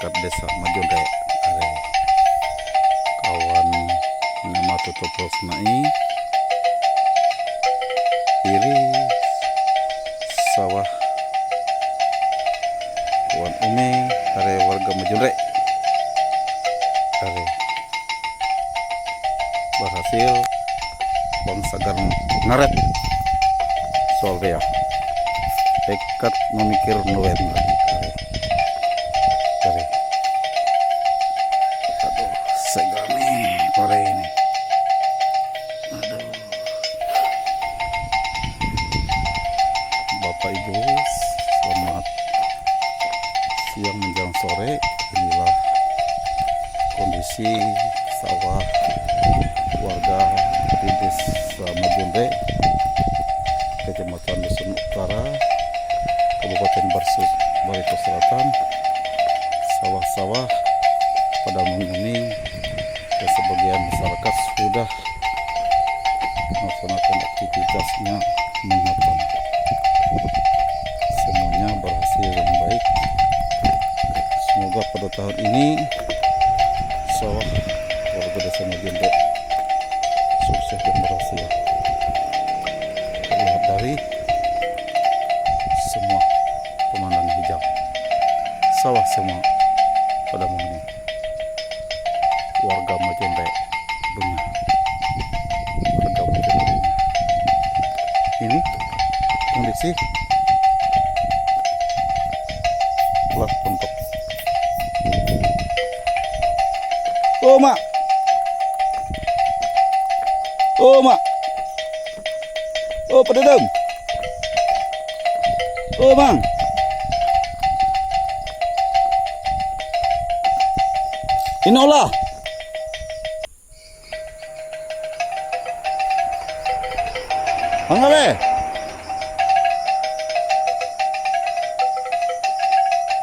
masyarakat desa Majunre are kawan nama tutupos nai iri sawah kawan umi are warga Majunre are berhasil bang sagar ngaret soal ya tekad memikir nuwen lagi are aduh segami ore ini aduh Bapak Ibu selamat siang menjelang sore. Inilah kondisi sawah warga di desa Majunre, Kecamatan Dusun Utara, Kabupaten Barito Selatan. Sawah-sawah pada malam ini sebagian masyarakat sudah melaksanakan aktivitasnya menghatam. Semuanya berhasil dengan baik. Semoga pada tahun ini sawah warga desa Majunre sukses dan berhasil. Terlihat dari semua pemandangan hijau, sawah semua pada malam ini. Warga Majunre punya, warga Majunre punya. Ini kondisi ulas puntok. Oh mak, oh mak, oh pada dong, oh bang. Ini olah. Anggabe.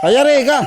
Ayare kah?